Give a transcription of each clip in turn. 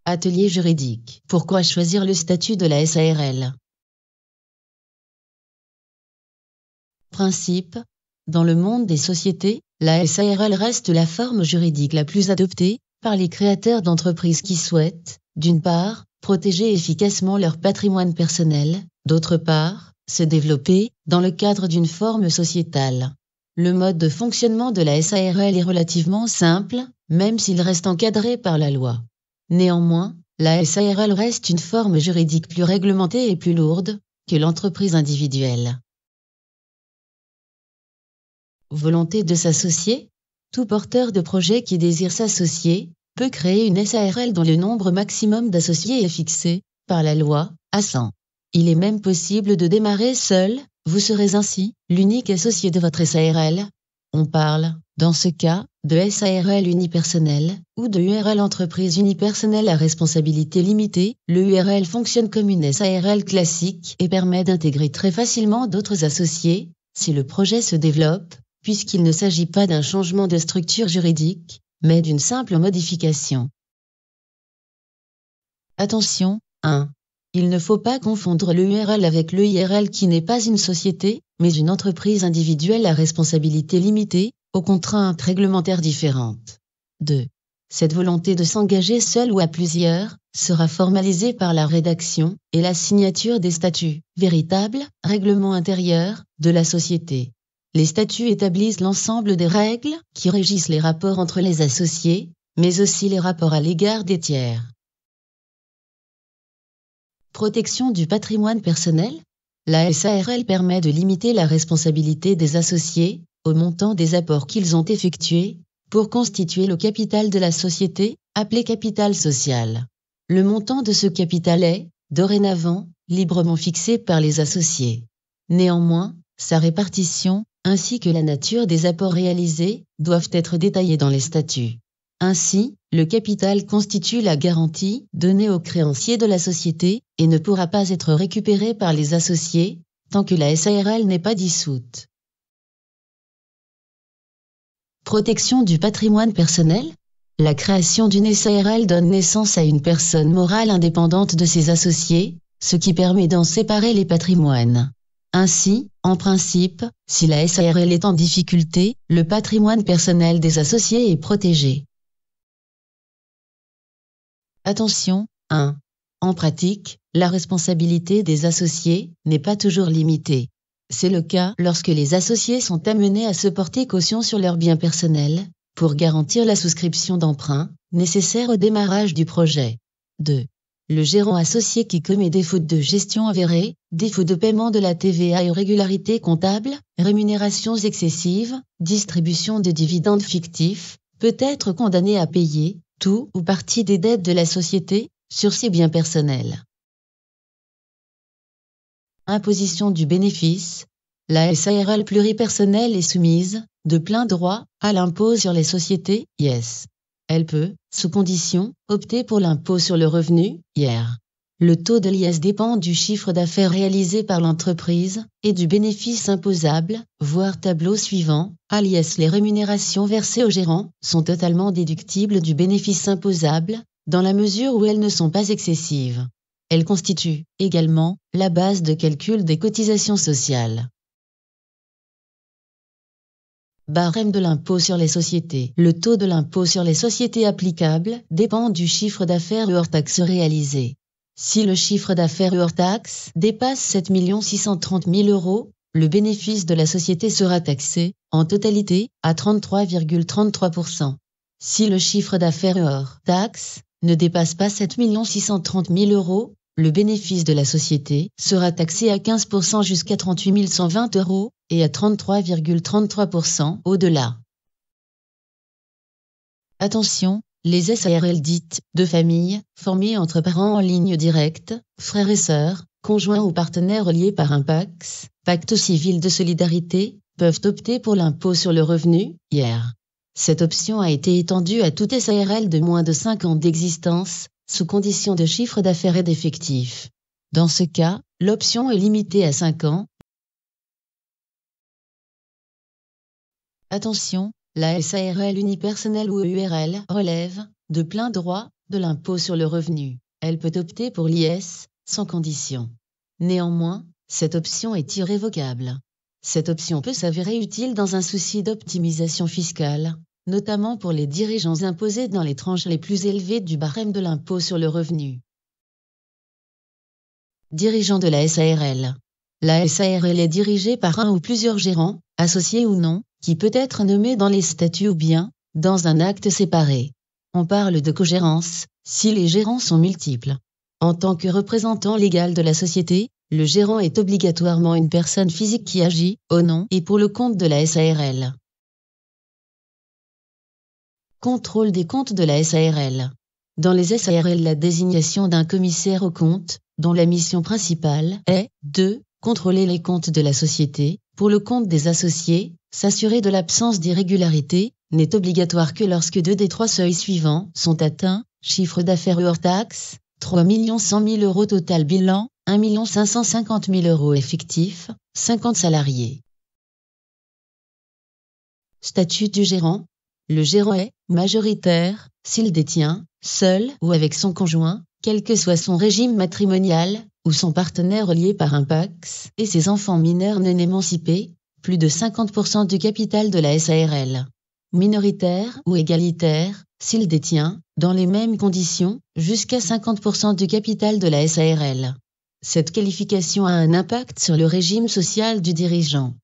Atelier juridique. Pourquoi choisir le statut de la SARL? Principe. Dans le monde des sociétés, la SARL reste la forme juridique la plus adoptée par les créateurs d'entreprises qui souhaitent, d'une part, protéger efficacement leur patrimoine personnel, d'autre part, se développer dans le cadre d'une forme sociétale. Le mode de fonctionnement de la SARL est relativement simple, même s'il reste encadré par la loi. Néanmoins, la SARL reste une forme juridique plus réglementée et plus lourde que l'entreprise individuelle. Volonté de s'associer? Tout porteur de projet qui désire s'associer peut créer une SARL dont le nombre maximum d'associés est fixé, par la loi, à 100. Il est même possible de démarrer seul, vous serez ainsi l'unique associé de votre SARL. On parle, dans ce cas, de SARL unipersonnelle ou de URL entreprise unipersonnelle à responsabilité limitée. Le URL fonctionne comme une SARL classique et permet d'intégrer très facilement d'autres associés, si le projet se développe, puisqu'il ne s'agit pas d'un changement de structure juridique, mais d'une simple modification. Attention, 1. Il ne faut pas confondre le URL avec le IRL qui n'est pas une société, mais une entreprise individuelle à responsabilité limitée, aux contraintes réglementaires différentes. 2. Cette volonté de s'engager seul ou à plusieurs sera formalisée par la rédaction et la signature des statuts, véritables règlements intérieurs, de la société. Les statuts établissent l'ensemble des règles qui régissent les rapports entre les associés, mais aussi les rapports à l'égard des tiers. Protection du patrimoine personnel? La SARL permet de limiter la responsabilité des associés au montant des apports qu'ils ont effectués pour constituer le capital de la société, appelé capital social. Le montant de ce capital est, dorénavant, librement fixé par les associés. Néanmoins, sa répartition, ainsi que la nature des apports réalisés, doivent être détaillés dans les statuts. Ainsi, le capital constitue la garantie donnée aux créanciers de la société et ne pourra pas être récupéré par les associés tant que la SARL n'est pas dissoute. Protection du patrimoine personnel? La création d'une SARL donne naissance à une personne morale indépendante de ses associés, ce qui permet d'en séparer les patrimoines. Ainsi, en principe, si la SARL est en difficulté, le patrimoine personnel des associés est protégé. Attention, 1. En pratique, la responsabilité des associés n'est pas toujours limitée. C'est le cas lorsque les associés sont amenés à se porter caution sur leurs biens personnels, pour garantir la souscription d'emprunts, nécessaires au démarrage du projet. 2. Le gérant associé qui commet des fautes de gestion avérées, défaut de paiement de la TVA, irrégularités comptables, rémunérations excessives, distribution de dividendes fictifs, peut être condamné à payer tout ou partie des dettes de la société sur ses biens personnels. Imposition du bénéfice. La SARL pluripersonnelle est soumise, de plein droit, à l'impôt sur les sociétés, IS. Elle peut, sous condition, opter pour l'impôt sur le revenu, IR. Le taux de l'IS dépend du chiffre d'affaires réalisé par l'entreprise et du bénéfice imposable, voir tableau suivant. À l'IS, les rémunérations versées aux gérants sont totalement déductibles du bénéfice imposable, dans la mesure où elles ne sont pas excessives. Elles constituent également la base de calcul des cotisations sociales. Barème de l'impôt sur les sociétés. Le taux de l'impôt sur les sociétés applicable dépend du chiffre d'affaires hors taxe réalisé. Si le chiffre d'affaires hors taxe dépasse 7 630 000 €, le bénéfice de la société sera taxé, en totalité, à 33,33%. Si le chiffre d'affaires hors taxe ne dépasse pas 7 630 000 €, le bénéfice de la société sera taxé à 15% jusqu'à 38 120 € et à 33,33% au-delà. Attention, les SARL dites de famille, formées entre parents en ligne directe, frères et sœurs, conjoints ou partenaires liés par un PACS, pacte civil de solidarité, peuvent opter pour l'impôt sur le revenu, IR. Cette option a été étendue à toute SARL de moins de 5 ans d'existence, sous condition de chiffre d'affaires et d'effectifs. Dans ce cas, l'option est limitée à 5 ans. Attention, la SARL unipersonnelle ou EURL relève, de plein droit, de l'impôt sur le revenu. Elle peut opter pour l'IS, sans condition. Néanmoins, cette option est irrévocable. Cette option peut s'avérer utile dans un souci d'optimisation fiscale, notamment pour les dirigeants imposés dans les tranches les plus élevées du barème de l'impôt sur le revenu. Dirigeant de la SARL. La SARL est dirigée par un ou plusieurs gérants, associés ou non, qui peut être nommé dans les statuts ou bien, dans un acte séparé. On parle de cogérance, si les gérants sont multiples. En tant que représentant légal de la société, le gérant est obligatoirement une personne physique qui agit, au nom et pour le compte de la SARL. Contrôle des comptes de la SARL. Dans les SARL, la désignation d'un commissaire aux comptes, dont la mission principale est de contrôler les comptes de la société, pour le compte des associés, s'assurer de l'absence d'irrégularité, n'est obligatoire que lorsque 2 des 3 seuils suivants sont atteints: chiffre d'affaires hors taxes, 3 100 000 € total, bilan, 1 550 000 € effectifs, 50 salariés. Statut du gérant. Le gérant est majoritaire s'il détient, seul ou avec son conjoint, quel que soit son régime matrimonial, ou son partenaire lié par un PACS, et ses enfants mineurs non émancipés, plus de 50% du capital de la SARL. Minoritaire ou égalitaire, s'il détient, dans les mêmes conditions, jusqu'à 50% du capital de la SARL. Cette qualification a un impact sur le régime social du dirigeant.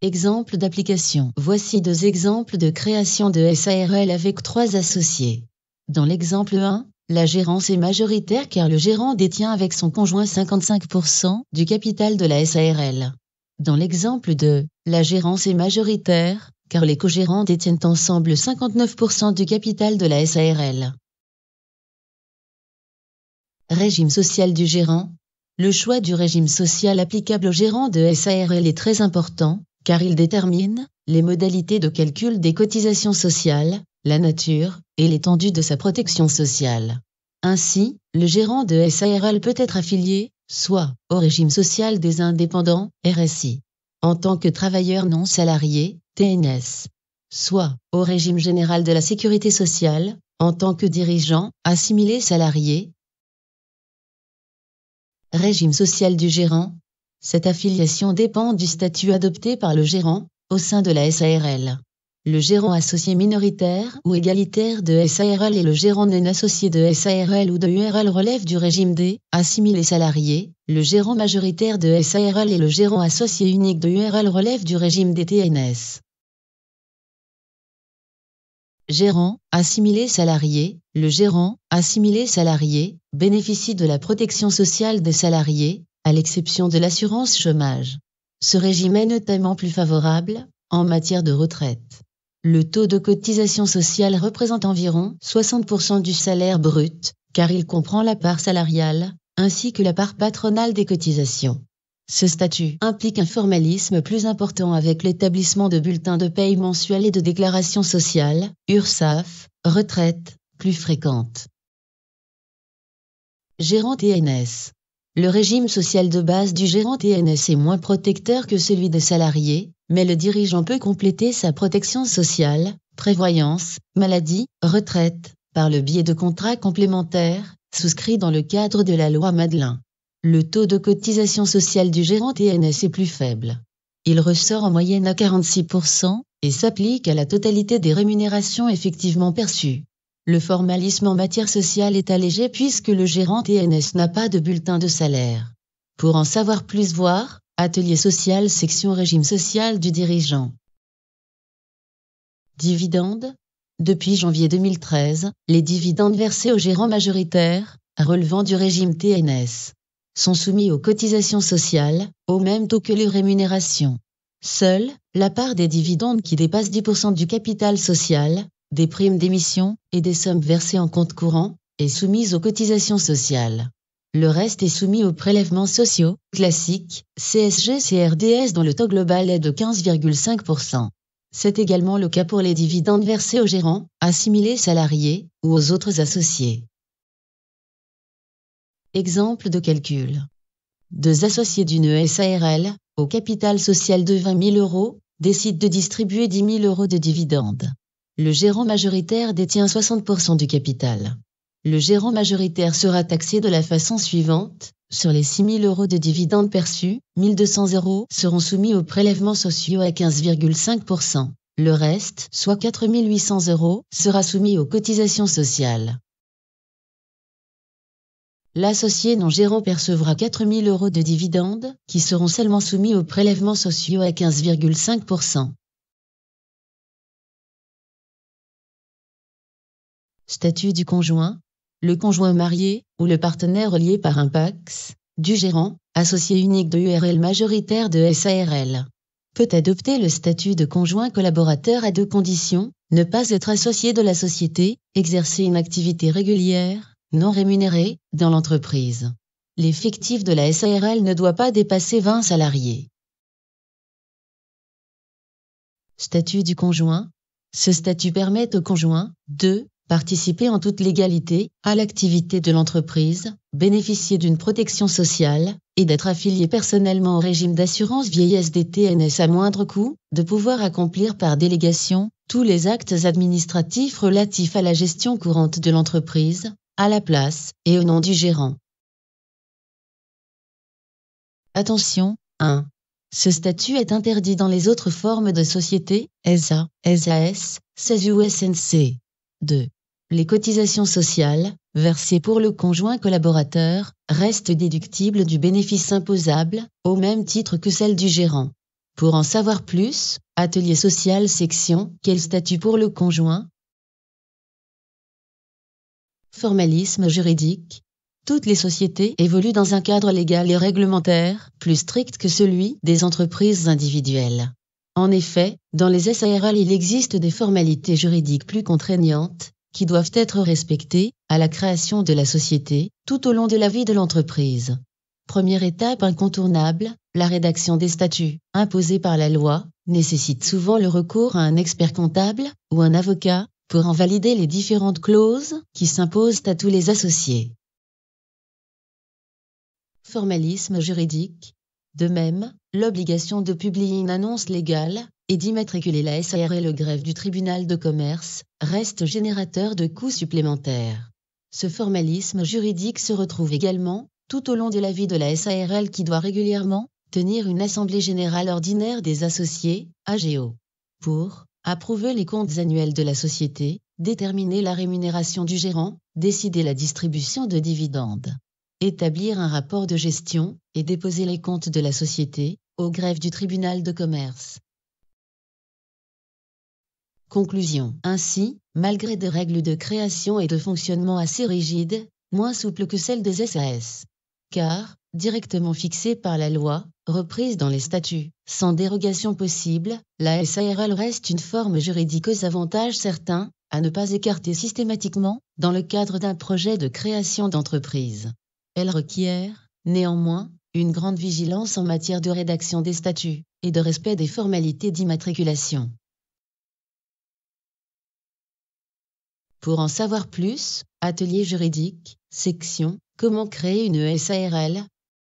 Exemple d'application. Voici 2 exemples de création de SARL avec 3 associés. Dans l'exemple 1, la gérance est majoritaire car le gérant détient avec son conjoint 55% du capital de la SARL. Dans l'exemple 2, la gérance est majoritaire car les cogérants détiennent ensemble 59% du capital de la SARL. Régime social du gérant. Le choix du régime social applicable au gérant de SARL est très important, car il détermine les modalités de calcul des cotisations sociales, la nature et l'étendue de sa protection sociale. Ainsi, le gérant de SARL peut être affilié, soit au régime social des indépendants, RSI, en tant que travailleur non salarié, TNS, soit au régime général de la sécurité sociale, en tant que dirigeant, assimilé salarié. Régime social du gérant. Cette affiliation dépend du statut adopté par le gérant, au sein de la SARL. Le gérant associé minoritaire ou égalitaire de SARL et le gérant non associé de SARL ou de URL relèvent du régime D, assimilé salarié. Le gérant majoritaire de SARL et le gérant associé unique de URL relèvent du régime des TNS. Gérant, assimilé salarié. Le gérant, assimilé salarié, bénéficie de la protection sociale des salariés, à l'exception de l'assurance chômage. Ce régime est notamment plus favorable en matière de retraite. Le taux de cotisation sociale représente environ 60% du salaire brut, car il comprend la part salariale, ainsi que la part patronale des cotisations. Ce statut implique un formalisme plus important avec l'établissement de bulletins de paye mensuels et de déclarations sociales, URSSAF, retraite, plus fréquentes. Gérant TNS. Le régime social de base du gérant TNS est moins protecteur que celui des salariés, mais le dirigeant peut compléter sa protection sociale, prévoyance, maladie, retraite, par le biais de contrats complémentaires, souscrits dans le cadre de la loi Madelin. Le taux de cotisation sociale du gérant TNS est plus faible. Il ressort en moyenne à 46% et s'applique à la totalité des rémunérations effectivement perçues. Le formalisme en matière sociale est allégé puisque le gérant TNS n'a pas de bulletin de salaire. Pour en savoir plus, voir Atelier social section régime social du dirigeant. Dividendes. Depuis janvier 2013, les dividendes versés aux gérants majoritaires, relevant du régime TNS, sont soumis aux cotisations sociales, au même taux que les rémunérations. Seule la part des dividendes qui dépasse 10% du capital social, des primes d'émission et des sommes versées en compte courant, est soumise aux cotisations sociales. Le reste est soumis aux prélèvements sociaux, classiques, CSG-CRDS dont le taux global est de 15,5%. C'est également le cas pour les dividendes versés aux gérants, assimilés salariés, ou aux autres associés. Exemple de calcul. Deux associés d'une SARL, au capital social de 20 000 euros, décident de distribuer 10 000 euros de dividendes. Le gérant majoritaire détient 60% du capital. Le gérant majoritaire sera taxé de la façon suivante. Sur les 6 000 euros de dividendes perçus, 1 200 euros seront soumis aux prélèvements sociaux à 15,5%. Le reste, soit 4 800 euros, sera soumis aux cotisations sociales. L'associé non gérant percevra 4 000 euros de dividendes, qui seront seulement soumis aux prélèvements sociaux à 15,5%. Statut du conjoint. Le conjoint marié, ou le partenaire lié par un PACS, du gérant, associé unique de URL majoritaire de SARL, peut adopter le statut de conjoint collaborateur à deux conditions: ne pas être associé de la société, exercer une activité régulière, non rémunérée, dans l'entreprise. L'effectif de la SARL ne doit pas dépasser 20 salariés. Statut du conjoint. Ce statut permet au conjoint de participer en toute légalité à l'activité de l'entreprise, bénéficier d'une protection sociale et d'être affilié personnellement au régime d'assurance vieillesse des TNS à moindre coût, de pouvoir accomplir par délégation tous les actes administratifs relatifs à la gestion courante de l'entreprise, à la place et au nom du gérant. Attention, 1. Ce statut est interdit dans les autres formes de société, SA, SAS, SASU ou SNC. 2. Les cotisations sociales, versées pour le conjoint collaborateur, restent déductibles du bénéfice imposable, au même titre que celles du gérant. Pour en savoir plus, Atelier social section « Quel statut pour le conjoint ?» Formalisme juridique. Toutes les sociétés évoluent dans un cadre légal et réglementaire, plus strict que celui des entreprises individuelles. En effet, dans les SARL il existe des formalités juridiques plus contraignantes, qui doivent être respectées, à la création de la société, tout au long de la vie de l'entreprise. Première étape incontournable, la rédaction des statuts, imposée par la loi, nécessite souvent le recours à un expert comptable, ou un avocat, pour en valider les différentes clauses, qui s'imposent à tous les associés. Formalisme juridique. De même, l'obligation de publier une annonce légale et d'immatriculer la SARL au greffe du tribunal de commerce reste générateur de coûts supplémentaires. Ce formalisme juridique se retrouve également tout au long de la vie de la SARL qui doit régulièrement tenir une assemblée générale ordinaire des associés, AGO, pour approuver les comptes annuels de la société, déterminer la rémunération du gérant, décider la distribution de dividendes, établir un rapport de gestion et déposer les comptes de la société au greffe du tribunal de commerce. Conclusion. Ainsi, malgré des règles de création et de fonctionnement assez rigides, moins souples que celles des SAS, car directement fixées par la loi, reprises dans les statuts, sans dérogation possible, la SARL reste une forme juridique aux avantages certains, à ne pas écarter systématiquement, dans le cadre d'un projet de création d'entreprise. Elle requiert, néanmoins, une grande vigilance en matière de rédaction des statuts, et de respect des formalités d'immatriculation. Pour en savoir plus, Atelier juridique, section « Comment créer une SARL ?»